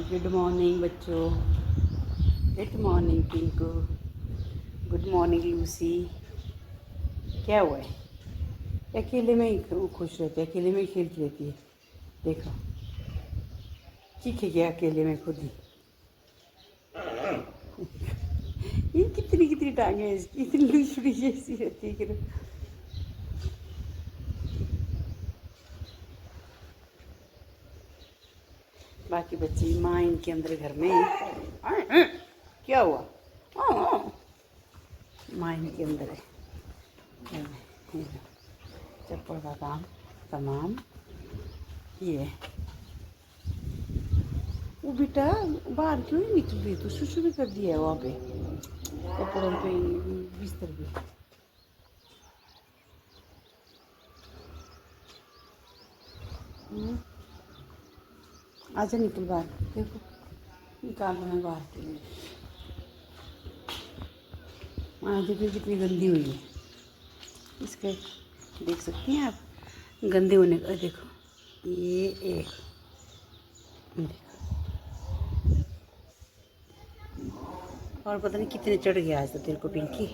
Good morning बच्चों। Good morning Pinku. Good morning Lucy. क्या हुआ है? अकेले में ही खुश रहती है, अकेले में ही खेलती रहती है। देखो चीखे अकेले में खुद ही। ये कितनी कितनी टांगे हैं इसकी, इतनी लुचड़ी जैसी रहती है। बाकी बच्चे माँ इनके अंदर घर में क्या हुआ? माँ इनके अंदर है। चप्पल का काम तमाम ये। वो बेटा बाहर क्यों नहीं निकल रही? तो सुसु भी कर दिया है वहाँ पे, कपड़ों पे, बिस्तर पे। आजा निकल बाहर, देखो निकाल रहे हैं बाहर के लिए। वहाँ देखो कितनी गंदी हुई है इसके, देख सकती हैं आप गंदे होने का। देखो ये एक, देखो और पता नहीं कितने चढ़ गया आज तो तेरे को पिंकी।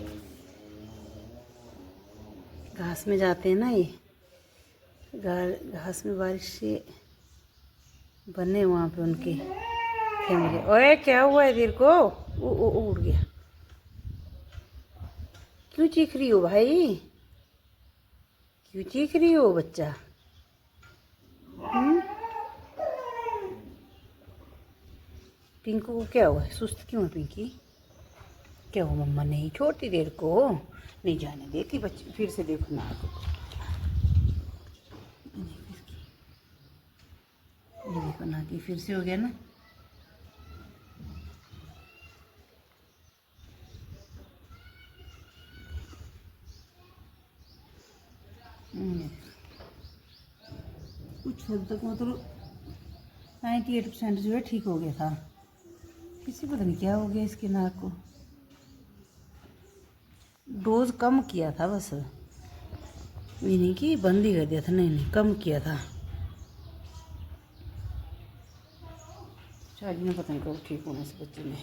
घास में जाते हैं ना ये, घास में बारिश से बने वहाँ पे उनके फैमिली। ओए क्या हुआ है तेरे को? उड़ गया। क्यों चीख रही हो भाई? क्यों चीख रही हो बच्चा? पिंकू को क्या हुआ है? सुस्त क्यों है पिंकी? क्या हुआ? मम्मा नहीं छोड़ती देर को, नहीं जाने देती बच्चे। फिर से देखो ना, देखो ना कि फिर से हो गया ना। कुछ हद तक मतलब 98% जो है ठीक हो गया था। किसी पता नहीं क्या हो गया इसके नाक को। डोज कम किया था बस, ये नहीं कि बंद ही कर दिया था, नहीं कम किया था। शायद में पता नहीं कब ठीक होना इस बच्चे में।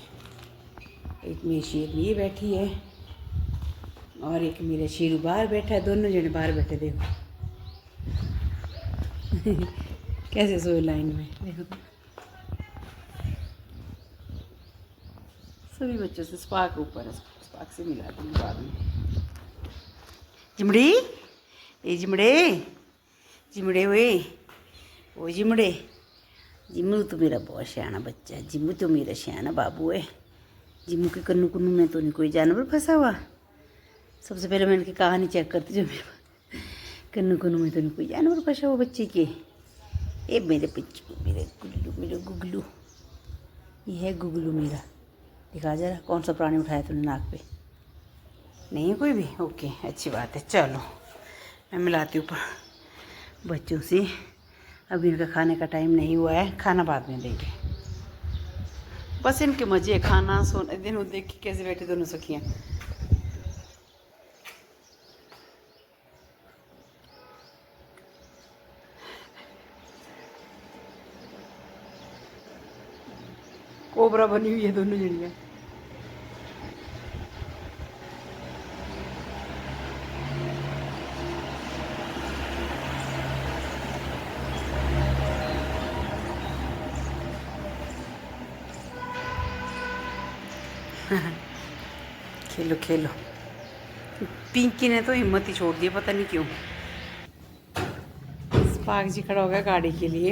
एक मेरी शेरनी ये बैठी है और एक मेरा शेरू बाहर बैठा है। दोनों जने बाहर बैठे, देखो कैसे सोए लाइन में, देखो तो। सभी बच्चों से स्पार्क ऊपर है, स्पार्क से मिला दूँगी बाद में। जिमड़ी, ए जिमड़े, जिमड़े हुए ओ जिमड़े। जिम्मू तो मेरा बहुत सियाना बच्चा है। जिम्मू तो मेरा सियाना बाबू है। जिम्मू के कन्नू कन्नू में तो नहीं कोई जानवर फंसा हुआ। सबसे पहले मैं इनकी कहानी चेक करती जो मेरे कन्नू कन्नू में तो नहीं कोई जानवर फंसा हुआ बच्चे के। ए मेरे पिच्चू, मेरे गुगलू, मेरे गुगलू, ये है गुगलू मेरा। दिखा जरा कौन सा प्राणी उठाया तूने नाक पे? नहीं है कोई भी? ओके अच्छी बात है। चलो मैं मिलाती हूँ बच्चों से। अभी इनका खाने का टाइम नहीं हुआ है, खाना बाद में देंगे। बस इनके मज़े, खाना सोना। दिन देख के कैसे बैठे दोनों सखियाँ। कोबरा बनी हुई है दोनों जड़ियाँ। खेलो खेलो। पिंकी ने तो हिम्मत ही छोड़ दी, पता नहीं क्यों। स्पार्क जी खड़ा हो गया गाड़ी के लिए।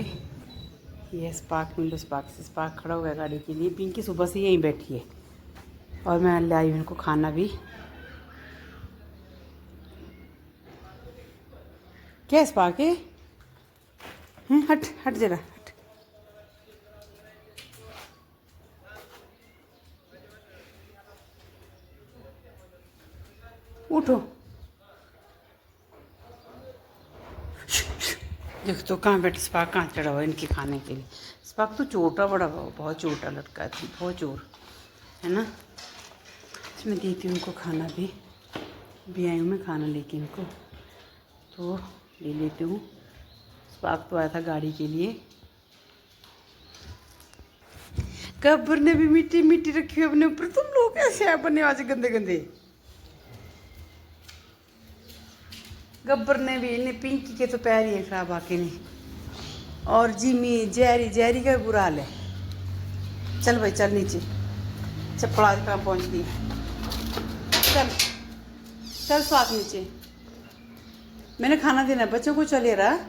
ये स्पार्क मिलो, स्पार्क खड़ा हो गया गाड़ी के लिए। पिंकी सुबह से यहीं बैठी है और मैं लाई इनको खाना भी। क्या स्पार्क है? हट हट जरा हट। उठो। देख तो कहाँ बैठे स्पार्क, कहाँ चढ़ा हुआ इनके खाने के लिए। स्पार्क तो छोटा बड़ा बहुत छोटा लड़का है, बहुत चोर है ना। इसमें देती हूँ उनको खाना भी आई हूँ मैं खाना लेके इनको, तो ले लेती हूँ। स्पार्क तो आया था गाड़ी के लिए। गब्बर ने भी मिट्टी मिट्टी रखी हुई अपने ऊपर। तुम लोग कैसे हैं अपने आज गंदे गंदे। गब्बर ने भी, इन्हें पिंकी के तो पैर ही खराब आके ने। और जिमी जैरी, जैरी का बुरा हाल है। चल भाई चल नीचे, चप्पल आज कहाँ पहुँच गई। चल चल स्वाद नीचे, मैंने खाना देना है बच्चों को। चले रहा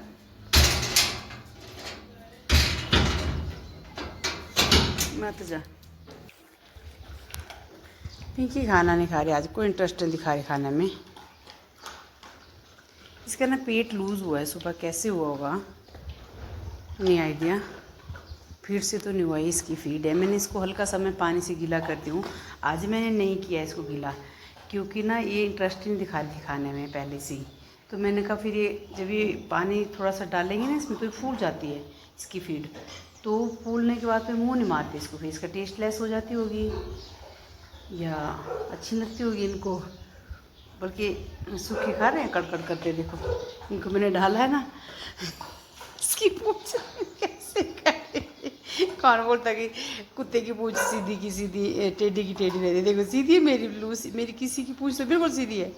मैं तो जा। पिंकी खाना नहीं खा रही आज, कोई इंटरेस्ट नहीं दिखा रही खाने में। इसका ना पेट लूज़ हुआ है, सुबह कैसे हुआ होगा नहीं आइडिया। फिर से तो नहीं हुआ, इसकी फीड है। मैंने इसको हल्का सा मैं पानी से गीला करती हूँ। आज मैंने नहीं किया इसको गीला, क्योंकि ना ये इंटरेस्ट नहीं दिखा रही थी खाने में पहले से ही। तो मैंने कहा फिर ये जब ये पानी थोड़ा सा डालेंगे ना इसमें तो ये फूल जाती है इसकी फीड। तो फूलने के बाद फिर मुँह नहीं मारते इसको, फिर इसका टेस्ट लेस हो जाती होगी या अच्छी लगती होगी इनको। बल्कि सूखी खा रहे हैं कड़कड़ करते। देखो इनको मैंने डाला है ना इसकी पूंछ कैसे कौन बोलता कि कुत्ते की पूंछ सीधी की सीधी, टेढ़ी की टेढ़ी रहती। देखो सीधी है मेरी लूसी, मेरी किसी की पूंछ तो बिल्कुल सीधी है।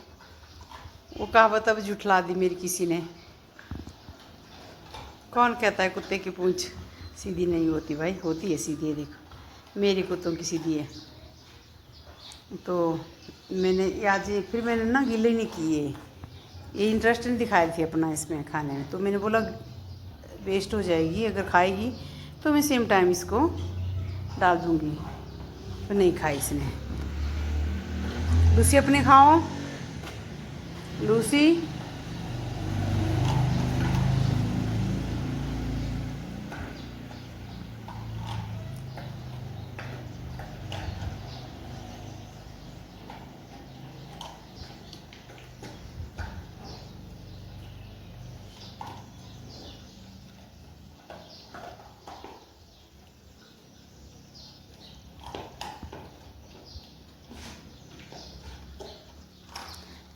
वो कहावत अब जुठला दी मेरी किसी ने। कौन कहता है कुत्ते की पूंछ सीधी नहीं होती? भाई होती है सीधी है। देखो मेरी कुत्तों की सीधी है। तो मैंने आज फिर मैंने ना गीले नहीं किए, ये इंटरेस्ट नहीं दिखाई थी अपना इसमें खाने में। तो मैंने बोला वेस्ट हो जाएगी, अगर खाएगी तो मैं सेम टाइम इसको डाल दूँगी। तो नहीं खाई इसने। लूसी अपने खाओ, लूसी।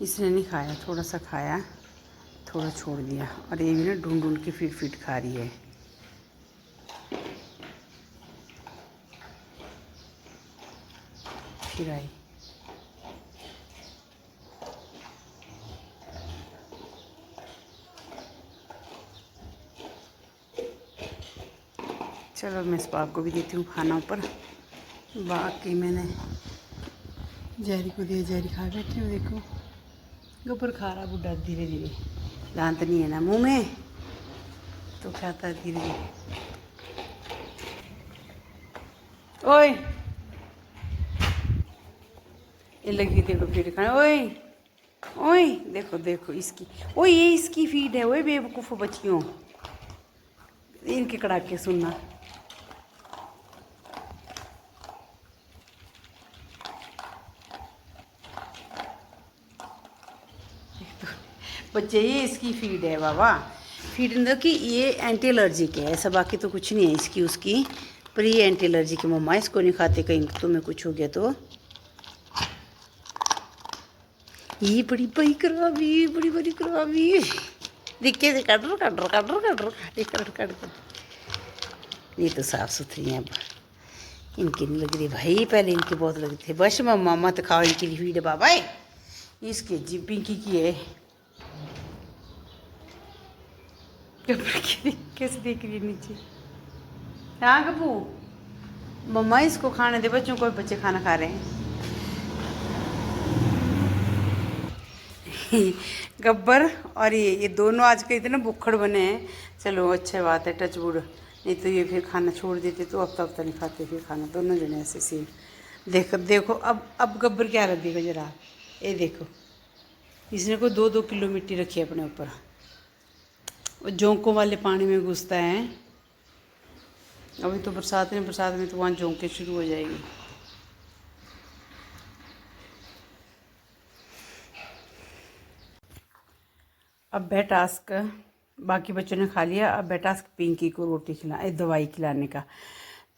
इसने नहीं खाया, थोड़ा सा खाया, थोड़ा छोड़ दिया। और ये भी ना ढूंढ ढूंढ के फिट फिट खा रही है। फिर आई। चलो मैं इस बाप को भी देती हूँ खाना ऊपर। बाकी मैंने जहरी को दिया, जहरी खा बैठी हूँ। देखो गब्बर खा रहा बुढ़ा धीरे धीरे, दांत नहीं है ना मुंह में तो खाता है धीरे धीरे। ओए ये लगी देखो फीड खाने। ओए ओए देखो देखो इसकी, ओए ये इसकी फीड है। ओए बेवकूफ़ बच्चियों, इनके कड़ाके सुनना। बच्चे ये इसकी फीड है बाबा। फीड मतलब कि ये एंटी एलर्जिक है, ऐसा बाकी तो कुछ नहीं है इसकी उसकी, पर ये एंटी एलर्जिक है। मम्मा इसको नहीं खाते, कहीं तुम्हें कुछ हो गया तो। ये बड़ी बड़ी खराबी, बड़ी बड़ी खराबी दिखे से कटर कटर कटर कटर काटे कटर कटर। ये तो साफ़ सुथरी हैं, अब इनकी नहीं लग रही भाई, पहले इनकी बहुत लग रही थी। बस मम्मा मत खाओ इनकी फीड है बाबा। इसके जी पिंकी की है। कैसे देख रही है नीचे। हाँ गप्पू मम्मा इसको खाने दे, बच्चों को, बच्चे खाना खा रहे हैं। गब्बर और ये दोनों आज के इतने बुक्खड़ बने हैं। चलो अच्छी बात है, टच वुड, नहीं तो ये फिर खाना छोड़ देते तो हफ्ता नहीं खाते फिर खाना। दोनों जने ऐसे सेम। देखो देखो अब गब्बर क्या रख देगा जरा। ये देखो इसने को 2-2 किलो मिट्टी रखी है अपने ऊपर। वो जोंकों वाले पानी में घुसता है। अभी तो बरसात में तो वहाँ जोंकें शुरू हो जाएगी। अब है टास्क, बाकी बच्चों ने खा लिया। अब है टास्क पिंकी को रोटी दवाई खिलाने का।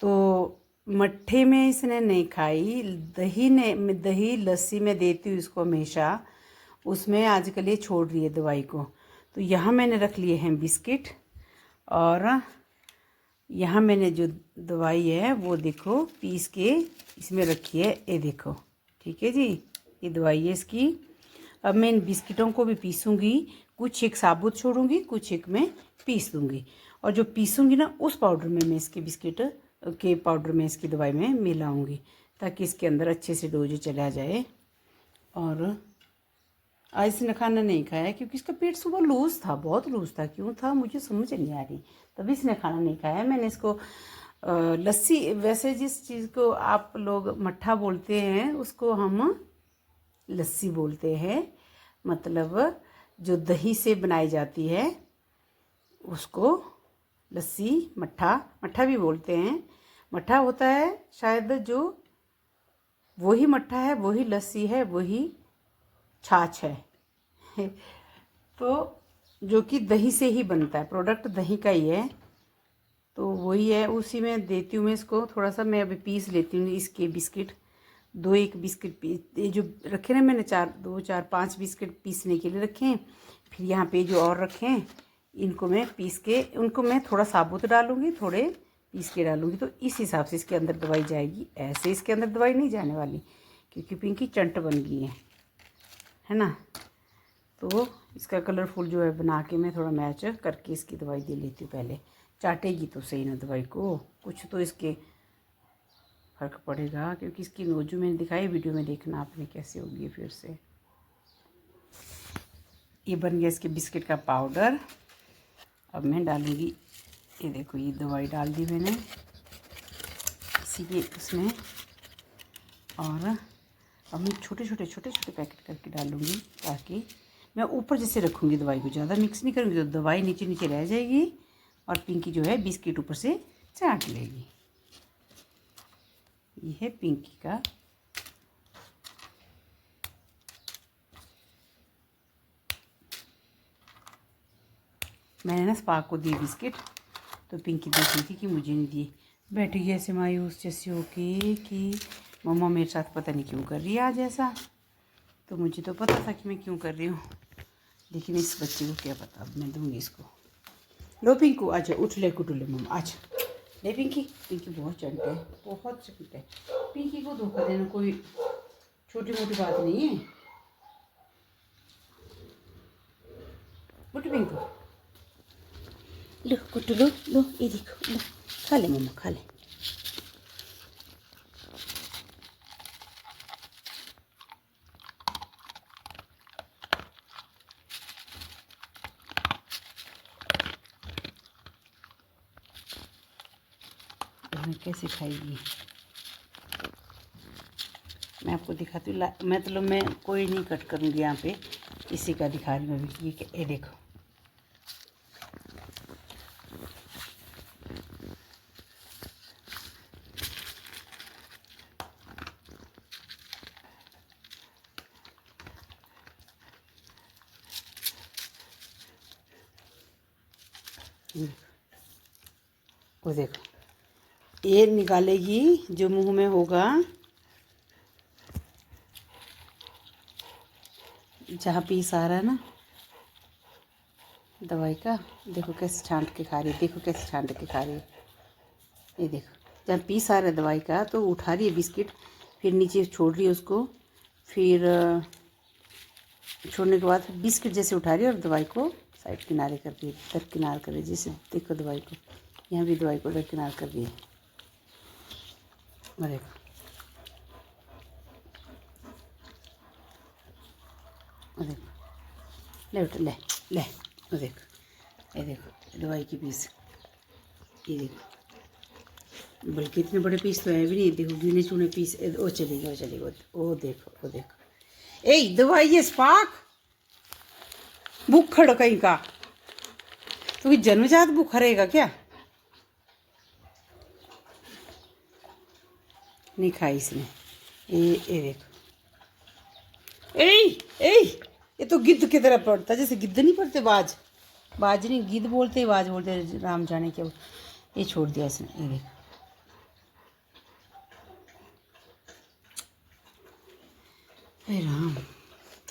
तो मट्ठे में इसने नहीं खाई, दही लस्सी में देती हूँ इसको हमेशा, उसमें आजकल ये छोड़ रही है दवाई को। तो यहाँ मैंने रख लिए हैं बिस्किट और यहाँ मैंने जो दवाई है वो देखो पीस के इसमें रखी है, ये देखो। ठीक है जी, ये दवाई है इसकी। अब मैं इन बिस्किटों को भी पीसूँगी, कुछ एक साबुत छोड़ूंगी, कुछ एक मैं पीस दूँगी। और जो पीसूँगी ना उस पाउडर में मैं इसके बिस्किट के पाउडर में इसकी दवाई में मिलाऊँगी, ताकि इसके अंदर अच्छे से डोज चला जाए। और आज इसने खाना नहीं खाया क्योंकि इसका पेट सुबह लूज़ था, बहुत लूज़ था। क्यों था मुझे समझ नहीं आ रही, तभी इसने खाना नहीं खाया। मैंने इसको लस्सी, वैसे जिस चीज़ को आप लोग मट्ठा बोलते हैं उसको हम लस्सी बोलते हैं। मतलब जो दही से बनाई जाती है उसको लस्सी, मट्ठा भी बोलते हैं। मट्ठा होता है शायद जो वही मट्ठा है, वही लस्सी है, वही छाछ है तो जो कि दही से ही बनता है, प्रोडक्ट दही का ही है, तो वही है। उसी में देती हूँ मैं इसको थोड़ा सा। मैं अभी पीस लेती हूँ इसके बिस्किट, एक बिस्किट ये जो रखे ना मैंने 5 बिस्किट पीसने के लिए रखे हैं। फिर यहाँ पे जो और रखे हैं इनको मैं पीस के, उनको मैं थोड़ा साबुत डालूँगी, थोड़े पीस के डालूँगी, तो इस हिसाब से इसके अंदर दवाई जाएगी। ऐसे इसके अंदर दवाई नहीं जाने वाली क्योंकि पिंकी चंट बन गई है ना। तो इसका कलरफुल जो है बना के मैं थोड़ा मैच करके इसकी दवाई दे लेती हूँ। पहले चाटेगी तो सही ना दवाई को, कुछ तो इसके फ़र्क पड़ेगा। क्योंकि इसकी नोजू मैंने दिखाई, वीडियो में देखना आपने कैसे होगी। फिर से ये बन गया इसके बिस्किट का पाउडर। अब मैं डालूँगी, ये देखो ये दवाई डाल दी मैंने इसी के उसमें। और अब मैं छोटे छोटे पैकेट करके डालूँगी, ताकि मैं ऊपर जैसे रखूँगी दवाई को, ज़्यादा मिक्स नहीं करूँगी तो दवाई नीचे नीचे रह जाएगी और पिंकी जो है बिस्किट ऊपर से चाट लेगी। ये है पिंकी का मैंने ना स्पार्क को दिए बिस्किट, तो पिंकी देख रही थी कि मुझे नहीं दिए। बैठी गई ऐसे मायूस जैसे होके कि मम्मा मेरे साथ पता नहीं क्यों कर रही है आज ऐसा। तो मुझे तो पता था कि मैं क्यों कर रही हूँ, लेकिन इस बच्चे को क्या पता। अब मैं दूँगी इसको। लो पिंकू आजा, उठ ले कुटू ले मम्मा आजा। ले पिंकी, पिंकी बहुत चंट है, बहुत चंट है। पिंकी को धोखा देना कोई छोटी मोटी बात नहीं है। उठ पिंकू, लो कुटू लो, ये देखो, लो खा ले मम्मा, खा ले। कैसे खाएगी मैं आपको दिखाती हूँ। मतलब मैं कोई नहीं कट करूँगी यहाँ पे, इसी का दिखा रही हूँ अभी। ये देखो, वो देखो, ये निकालेगी जो मुंह में होगा, जहाँ पीस आ रहा है ना दवाई का। देखो कैसे छांट के खा रही है, देखो कैसे छांट के खा रही है। ये देखो, जहाँ पीस आ रहा है दवाई का तो उठा रही है बिस्किट, फिर नीचे छोड़ रही है उसको, फिर छोड़ने के बाद बिस्किट जैसे उठा रही है और दवाई को साइड किनारे कर रही है, दरकिनार कर रही है। जैसे देखो दवाई को, यहाँ भी दवाई को दरकिनार कर रही है। और देखो, और देखो, ले उठ, ले ले, और देखो, ये देखो दवाई की पीस, ये देखो। बल्कि इतने बड़े पीस तो है भी नहीं, देखो गिने चुने पीस। वो चलेगा, वो चलेगा, वो देखो, वो देखो। ए दवाई है स्पार्क, भूखड़ कहीं का, तो जन्मजात भूखा रहेगा क्या? नहीं खाई इसने। ये देखो, ये तो गिद्ध की तरह पड़ता, जैसे गिद्ध नहीं पड़ते, बाज नहीं, गिद्ध बोलते, बाज बोलते, राम जाने क्या। ये छोड़ दिया इसने, ये देखो। हे राम,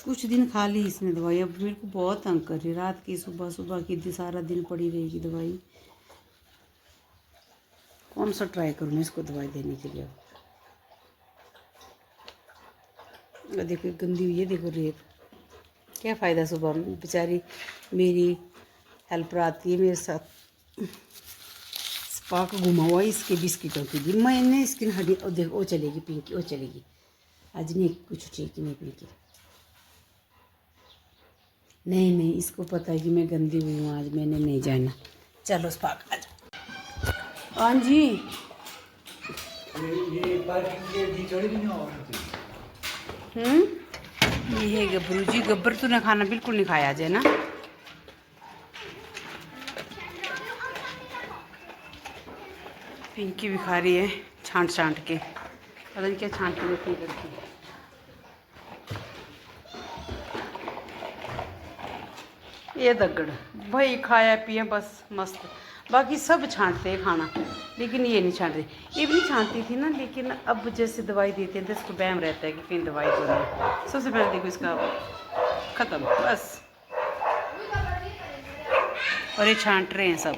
कुछ दिन खा ली इसने दवाई, अब मेरे को बहुत तंग कर रही है। रात की सुबह सुबह की सारा दिन पड़ी रहेगी दवाई। कौन सा ट्राई करूँ मैं इसको दवाई देने के लिए। अब देखो गंदी हुई है, देखो रेत। क्या फ़ायदा सुबह में बेचारी मेरी हेल्पर आती है मेरे साथ, स्पा को घुमा हुआ इसके बिस्किटों की भी मैंने इसकी हड्डी। और देखो वो चलेगी पिंकी, वो चलेगी आज नहीं, कुछ ठीक नहीं पिंकी। नहीं इसको पता है कि मैं गंदी हुई हूँ, आज मैंने नहीं जाना। चलो स्पा आ जाओ। हाँ जी ये है गब्बरू जी। गब्बर तूने खाना बिल्कुल नहीं खाया आज है ना। पिंकी भी खा रही है छांट छांट के, पता नहीं क्या छांट के रखी करती है। ये दगड़ भाई खाया पिया बस मस्त, बाकी सब छांटते हैं खाना, लेकिन ये नहीं छांटते। ये भी नहीं छांटती थी ना, लेकिन अब जैसे दवाई देते हैं तो इसको बैम रहता है कि कहीं दवाई तो नहीं। सबसे पहले देखो इसका ख़त्म बस, और ये छांट रहे हैं सब।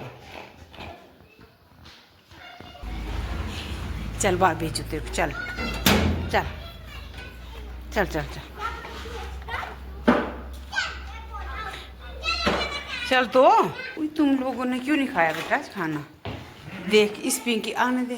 चल बाहर भेजो तेरे को, चल चल चल चल चल चल। तो तुम लोगों ने क्यों नहीं खाया बेटा आज खाना? देख इस पिंकी आने दे।